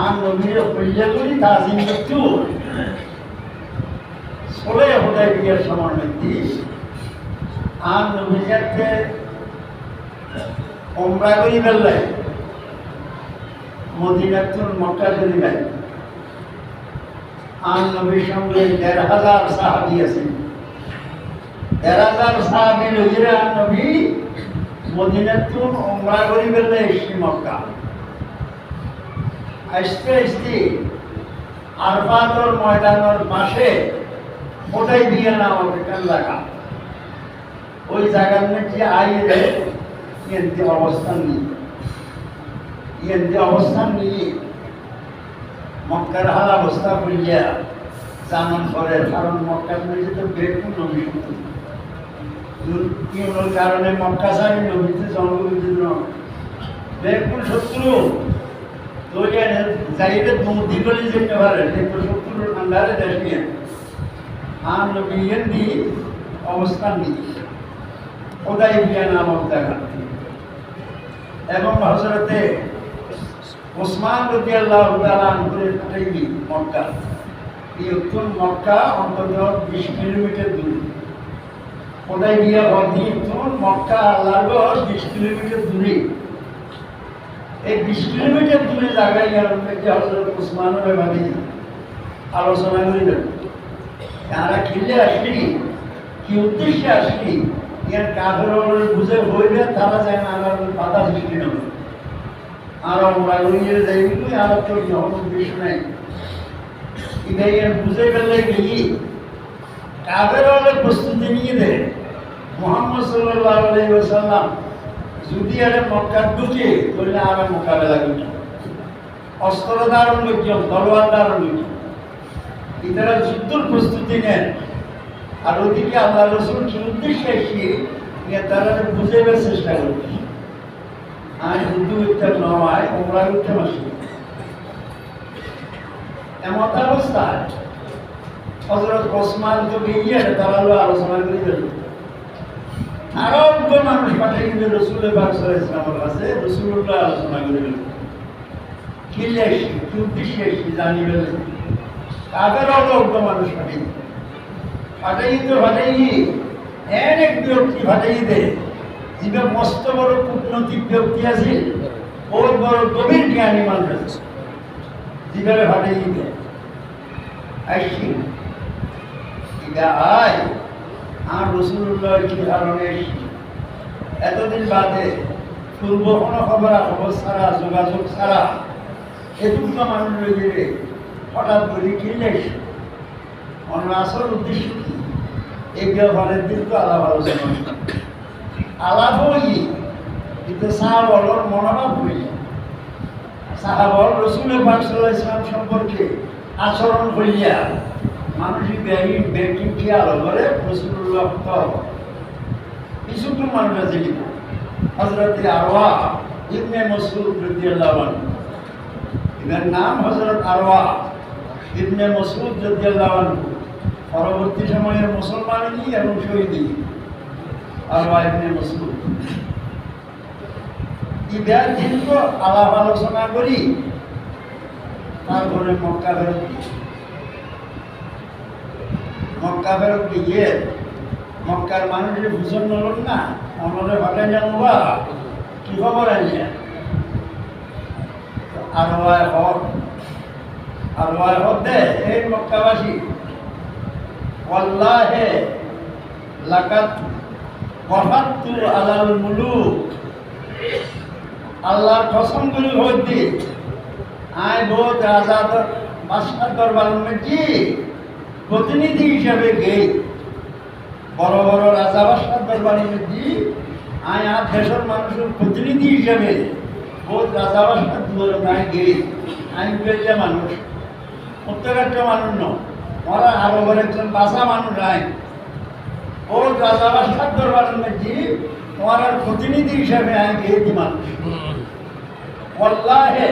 আর নবীর পল্যাগুলি তাজিম একটু চলে হোদায় বিয়ের সমন্বয়টি আর নবীজাতে ওমরা করি বেলায় মদিনাতুল মক্কা শরীফে আর নবীর সঙ্গে ১,৫০০ সাহাবী আছেন। ১,৫০০ সাহাবী লইয়া আর নবী মদিনাতুল ওমরা করি বেলায় এসে মক্কা আসতে আসতে আরফাতের ময়দানের পাশে ওটাই দিয়ে নামক একটা জায়গা, ওই জায়গার মধ্যে আইরে ইয়েন্তে অবস্থান নিয়ে মক্কার হাল অবস্থা করিয়া জানান করেন, কারণ মক্কার মধ্যে তো বেকুন নবী শত্রু কারণে মক্কা সারি নবীতে জন্মদিন বেকুন শত্রু তো যাইলে দুমতি করে যেতে পারে কিন্তু শত্রুর আন্ডারে দেখিয়ে আর নবী ইয়েন্দি অবস্থান নিয়ে ওদাই বিয়া নামক জায়গা এবং হযরতে ওসমান রাদিয়াল্লাহু তাআলা আনহুর পাঠাইলি মক্কা। এই উত্তর মক্কা অন্তত 20 কিলোমিটার দূর। ওদাই বিয়া উত্তর মক্কা আল্লাহর 20 কিলোমিটার দূরে। এই 20 কিলোমিটার দূরে জায়গায় গিয়ে হযরত ওসমানের বাড়ি আলোচনা করিলেন। তারা খেলে আসলি কি উদ্দেশ্যে আসলি ইয়ার কাফের বুঝে হইলে তারা যায় না আর বাধা সৃষ্টি নেবে আর আমরা ওইয়ে যাইবি আর তোর উদ্দেশ্য নাই এটাই আর বুঝে ফেললে গেলি কাফের প্রস্তুতি নিয়ে দেয়। মুহাম্মদ সাল্লাল্লাহু আলাইহি ওয়াসাল্লাম যদি আরে মক্কা ঢুকে তাহলে আর মোকাবেলা করত, অস্ত্র ধারণ করত, তলোয়ার ধারণ করত, এটারা যুদ্ধের প্রস্তুতি নেন। আর ওদিকে আল্লাহ রসুল কি উদ্দেশ্যে এসে তারা বুঝাইবার চেষ্টা করছে আর যুদ্ধ করতে নয় ওমরা করতে মাসি এমন অবস্থায় হযরত ওসমান তো গিয়ে তারা আলোচনা করে দিল। আরো মানুষ পাঠিয়ে কিন্তু রসুলের পাক সাল্লাল্লাহু আলাইহি ওয়াসাল্লামের কাছে রসুলুল্লাহ আলোচনা করে দিল কি লেখি কি উদ্দেশ্যে এসে জানিবেন তাদের অল্প মানুষ পাঠিয়ে ফাটাই এক ব্যক্তি ফাটাই দেয় যিনি মস্ত বড় কূটনৈতিক ব্যক্তি আছে ওর বড় গভীর জ্ঞানী মানুষ আছে যেভাবে ফাটাই দেয় আসছি এটা আয় আর রসুল্লাহ কি কারণে এতদিন বাদে পূর্ব কোনো খবর ছাড়া যোগাযোগ ছাড়া এটুকু মানুষ রয়েছে হঠাৎ করে কিনলে অন্য আসল উদ্দেশ্য কি এই ব্যবহারের দিন তো আলাপ আলোচনা আলাপ হই কিন্তু সাহাবলর মনোভাব হই সাহাবল রসুলের পাক সাল্লাল্লাহু আলাইহি ওয়াসাল্লাম সম্পর্কে আচরণ করিয়া মানুষই ব্যক্তি খেয়াল করে রসুল্লাহ কিছু মানুষ আছে কিন্তু হযরত আরওয়া ইবনে মাসউদ রাদিয়াল্লাহু আনহু, এর নাম হযরত আরওয়া ইবনে মাসউদ রাদিয়াল্লাহু আনহু, পরবর্তী সময়ের মুসলমানই এবং শহীদই আরওয়া ইবনে মাসউদ। ঈদের দিন তো আলাপ আলোচনা করি তারপরে মক্কা ফেরত গিয়ে মক্কার মানুষের ভূষণ নলন না আমাদের ভাটাই যাবো বা কি খবর আছে আরওয়ায় হক দে এই মক্কাবাসী ওয়াল্লাহি লাকাদ ওয়াফাততু আলাল মুলুক, আল্লাহর কসম করে হইতে আয় বহুত রাজা বাদশাহ দরবারের মধ্যে প্রতিনিধি হিসাবে গেই বড় বড় রাজা বাদশাহ দরবারের মধ্যে আয় আর দেশের মানুষের প্রতিনিধি হিসাবে বহুত রাজা বাদশাহ দুয়ারে আয় গেই আইন পেলে মানুষ প্রত্যেকটা মানুষ নয় ওরা আরো একজন বাসা মানুষ আয় বহুত রাজা বাদশাহ দরবারের মধ্যে তোমার প্রতিনিধি হিসাবে আয় গেই মানুষ ওয়াল্লাহি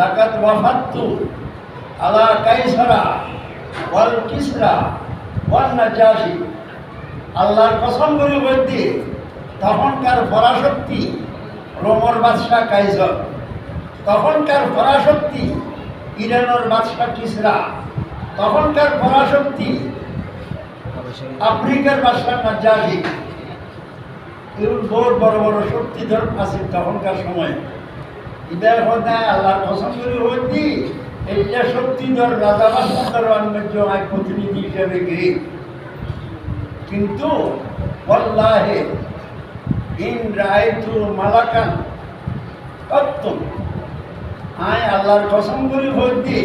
লাকাদ ওয়াফাততু আলা কাইসারা ওয়াল কিসরা ওয়ান নাজাশি, আল্লাহর কসম করে বলতে তখনকার পরাশক্তি রোমর বাদশাহ কাইসার তখনকার পরাশক্তি ইরানের বাদশাহ কিসরা, তখনকার পরাশক্তি আফ্রিকার বাদশাহ নাজ্জাশী, এগুলো বহুত বড় বড় শক্তিধর আছে তখনকার সময়। ইদার কথা আল্লাহ পছন্দ করে হইতি এইটা শক্তিধর রাজা বাদশাহ আয় প্রতিনিধি হিসেবে গিয়ে, কিন্তু ওয়াল্লাহি ইন রাআইতু মালাকান কত্তু, আয় আল্লাহর কসম করে হইতি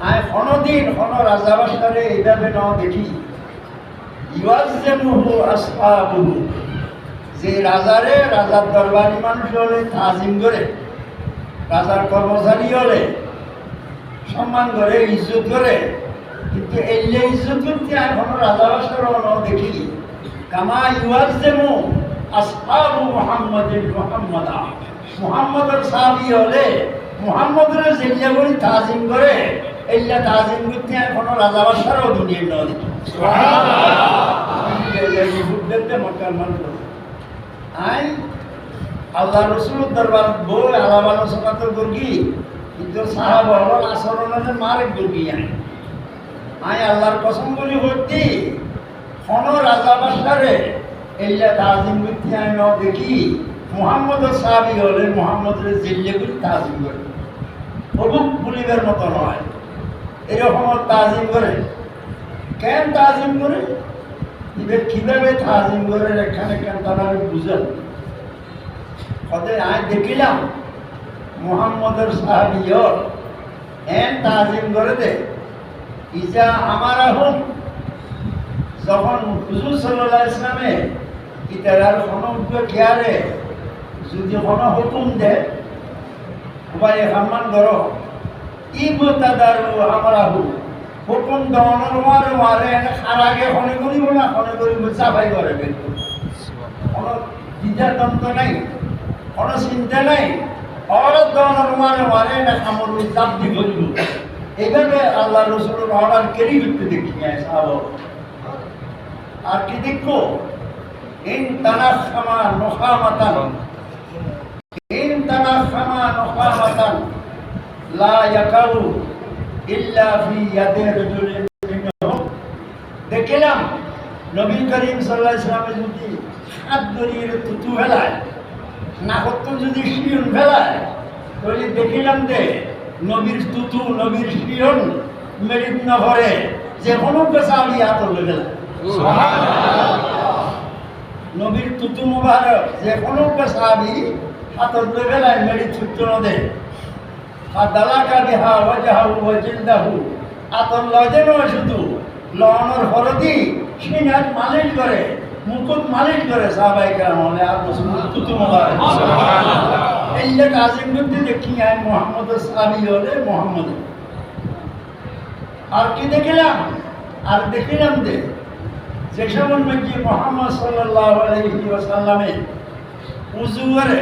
আয় কোনদিন কোন রাজা বাদশারে এইভাবে না দেখি। ইউআজ্জিমুহু আসহাবুহু, যে রাজারে রাজার দরবারি মানুষ হলে তাজিম করে, রাজার কর্মচারী হলে সম্মান করে, ইজ্জত করে, কিন্তু এই ইজ্জত করতে এখনো রাজা বাদশারও দেখি। কামা ইউআজ্জিমু আসহাবু মুহাম্মাদিন মুহাম্মাদা, মুহাম্মদের সাহাবী হলে মুহাম্মদের জিল্লা করে তাজিম করে, এইলা তাজিম করতে এখনো রাজা বাদশারও দুনিয়ার ন দেখি। আই আল্লাহ রসুল দরবার বই আলাপ আলোচনা তো করি, কিন্তু সাহাবা হল আচরণের মারে করি। আই আল্লাহর কসম করি হইতে কোন রাজা বাদশারে এইলা তাজিম করতে আই ন দেখি। মুহাম্মদের সাহাবী হলে মুহাম্মদের জিল্লে করে তাজিম করে, অবুক বলিবার মতো নয়, এরকম তাজিম করে। কেন তাজিম করে, এবার কিভাবে তাজিম করে এখানে কেন তারা বুঝেন। আয় দেখিলাম মুহাম্মদের সাহাবী এন তাজিম করে দে ইজা আমার আহম, যখন হুজুর সাল্লাল্লাহু আলাইহি ওয়াসাল্লামে ইতারার কোনো কেয়ারে যদি কোনো হুকুম দেয় ভাই সম্মান করো, ইবতাদারু আমরাহু, হুকুম দেওয়ানোর মারে খার আগে খনে করিব না, খনে করিব চাপাই করে কিন্তু কোনো দ্বিধাদ্বন্দ্ব নাই, কোনো চিন্তা নাই। অর্ডার দেওয়ানোর মারে না খামর চাপ দি করিব। এইভাবে আল্লাহ রসুলের অর্ডার কেরি করতে দেখি সাহাব। আর কি দেখবো, ইন তানাখামা নখামাতান, ইন তানাখামা নখামাতান লা ইয়াকাউ ইল্লা ফি ইয়াদি রাজুলিন মিনহুম। দেখলাম নবী করিম সাল্লাল্লাহু আলাইহি ওয়াসাল্লাম যদি হাত ধরিয়ে তুতু ফেলায়, নাকত যদি শিয়ন ফেলায়, তাহলে দেখিলাম যে নবীর তুতু নবীর শিয়ন মেরিত না ভরে যে কোনো সাহাবী হাত ধরে নবীর তুতু মুবারক যে কোনো সাহাবী হাত ধরে ফেলায় মেরিত ছুটতে না দেয়। দালাকা বিহা ওয়াজহাহু ওয়া জিলদাহু, আতর লজেন শুধু লওয়ানোর হরদি সিনাত মালিশ করে, মুকুট মালিশ করে সাহাবায়ে কেরাম হলে আর রাসূল তুতু মুবারক সুবহানাল্লাহ। এইটা তাজিম করতে দেখি আই মুহাম্মদের সাহাবী হলে মুহাম্মদ। আর কি দেখলাম, আর দেখিলাম যে সময় মধ্যে মুহাম্মদ সাল্লাল্লাহু আলাইহি ওয়াসাল্লামে উযু করে,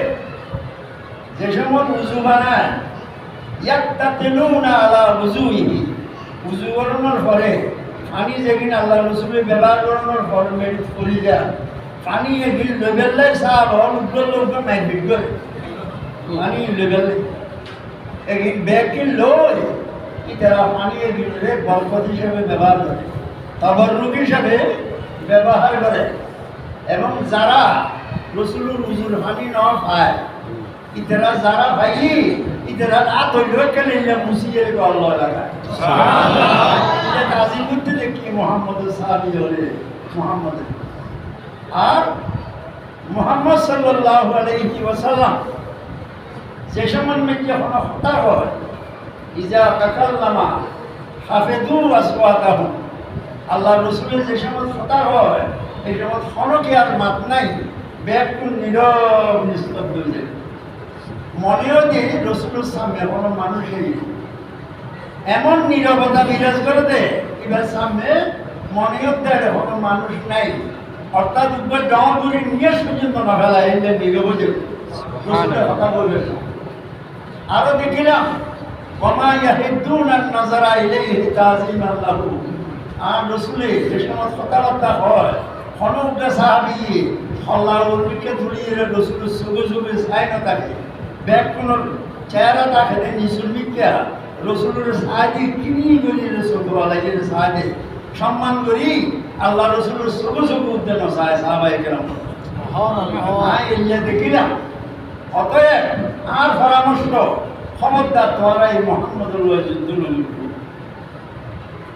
যে সময় উযু বানায় ইয়াক্তাতিলুনা আলা উযুইহি, উযু করানোর পরে পানি যেখানে আল্লাহ রসুলের ব্যবহার করানোর পর মেডিট করি যায়, পানি এগুলি লেবেললে সাহাব হল উজ্জ্বল লোক মাইবিট করে পানি লেবেললে এগুলি ব্যাগকে লই কি তারা পানি এগুলিরে বরকত হিসেবে ব্যবহার করে, তাবাররুক হিসেবে ব্যবহার করে। এবং যারা রসুলের উজুর পানি না পায়, ইতারা যারা পাইলি ইতারা আতইলো কেলে মুসিয়ে আল্লাহ লাগায় সুবহানাল্লাহ। তাজিম করতে দেখি মুহাম্মদের সাহাবী হলে মুহাম্মদের। আর মুহাম্মদ সাল্লাল্লাহু আলাইহি ওয়াসাল্লাম যে সময় যখন হত্যা হয়, ইজা তাকাল্লামা হাফিদু আসওয়াতাহুম, আল্লাহ রসুলের যে সময় হত্যা হয় এই সময় খনকে আর মাত নাই, ব্যাকুল নীরব নিস্তব্ধ হয়ে যায়। মনেও যে রসুলের সামনে কোনো মানুষই এমন নীরবতা বিরাজ করে দেয়, এবার সামনে মনেও দেয় কোনো মানুষ নাই। অর্থাৎ উপর ডাউন করে নিয়ে পর্যন্ত না ফেলা এলে নীরব যে রসুলের কথা বলবে। আরো দেখিলাম ওমা ইয়াহিদুনা নাযারা ইলাইহি তাযীমান লাহু, আর রসুলের যে সময় কথাবার্তা হয় খনকটা সাহাবী আল্লাহর উল্লেখে ধরিয়ে রসুলের সুগে সুগে চাই না থাকে, ব্যাগ কোনো চেহারাটা খেতে নিঃসর্মিকা রসুলের সাহায্যে কিনি করি রসুল লাগে সাহায্যে সম্মান করি আল্লাহ রসুলের সবু সবু উদ্যান সাহাবাই কেরাম দেখিলাম। অতএব আর পরামর্শ খবরদার তোমরা এই মোহাম্মদুল্লাহ যুদ্ধ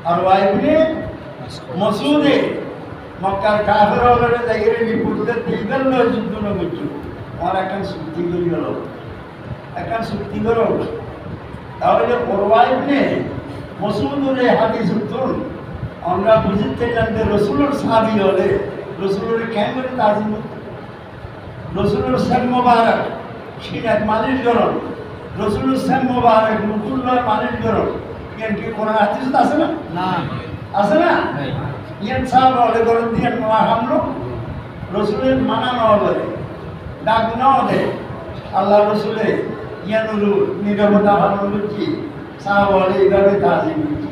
আর ওয়াইবনে মসুদে মক্কার কাফের হলে জায়গায় বিপদের দিবেন যুদ্ধ নগর আমার একটা চুক্তি করি হলো একটা চুক্তি করো তাহলে ওয়াইবনে মসুদুল হাদিস উত্তর আমরা বুঝতে জানতে রসুলের সাহাবি হলে রসুলের কেমন তাজিম রসুলের সেন মোবারক সিনাত মালিশ গরম রসুলের সেন মোবারক মুকুল্লাহ মালিশ গরম ইয়ান কি কোরআন হাদিস আছে না আছে না ইয়ান সাহাব হলে গরম দিয়ে নোয়া হামলো রসুলের মানা নেওয়া বলে ডাক নেওয়া দেয় আল্লাহ রসুলে ইয়ানুরু নিরবতা ভালো করছি সাহাব হলে এইভাবে তাজিম করছি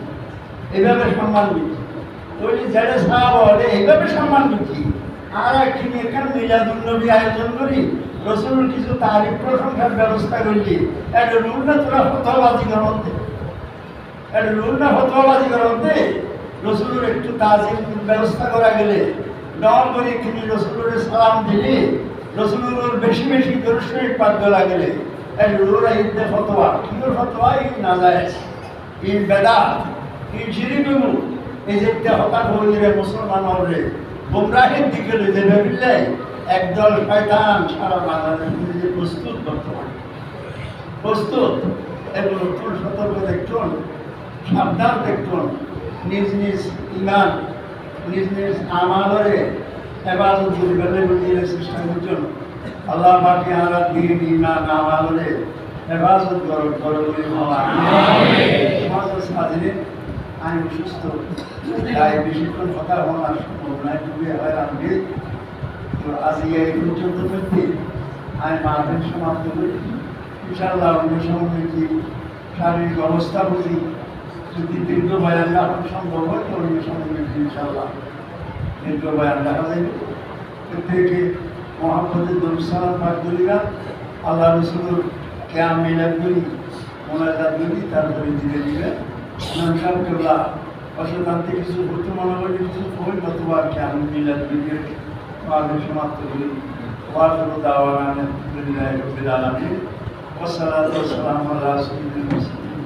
এইভাবে সম্মান দিচ্ছি ওই যারা সাহাব হলে এইভাবে সম্মান দিচ্ছি আর একদিন এখানে মিলাদুন্নবী আয়োজন করি রসুলের কিছু তারিখ প্রশংসার ব্যবস্থা করলি একটা রুল না তোরা ফতোয়াবাজি করতে একটা রুল না ফতোয়াবাজি করতে রসুলের একটু তাজিম ব্যবস্থা করা গেলে ডর করে এখানে রসুলের সালাম দিলে রসুলের বেশি বেশি দর্শনিক পাঠ করা গেলে একটা রুল ঈদে ফতোয়া কিনোর ফতোয়া এই না যায় এই বেদাত এই ঝিরিবিমু এই যে হঠাৎ হয়ে গেলে মুসলমান হবে গুমরাহের দিকে লইতে ভেবিলে একদল শয়তান সারা বাংলাদেশ প্রস্তুত বর্তমান প্রস্তুত এগুলো একটু সতর্ক দেখুন সাবধান দেখুন নিজ নিজ ইমান নিজ নিজ আমালরে হেফাজত করিবেলে বুঝিয়ে চেষ্টা করছেন আল্লাহ পাকে আমরা দিন ইমান আমালরে হেফাজত করো বলে সমাজ সাজিয়ে আমি অসুস্থ তাই বেশিক্ষণ কথা বলার সম্ভব নয় খুবই হয় আমি তো আজকে এই পর্যন্ত করতে আমি মাঠের সমাপ্ত করি ইনশাআল্লাহ অন্য সময় কি শারীরিক অবস্থা বুঝি যদি দীর্ঘ বয়ান রাখা সম্ভব হয় তো অন্য সময় ইনশাআল্লাহ দীর্ঘ বয়ান রাখা যাবে থেকে মহাপদের দরুসালাম পাঠ করিবা আল্লাহ রসুলের কেয়াম মিলাদ করি মোনাজাত করি তারপরে ধীরে ধীরে নাম কেবলা অশান্তি কিছু হতে মনে করি কিছু করি নতুবা কেমন মিলাদ বিজের সমাপ্ত করি ওয়াজুল দাওয়ানা আলহামদুলিল্লাহি রাব্বিল আলামিন ওয়া সাল্লাল্লাহু আলা রাসূলিল মুরসালিন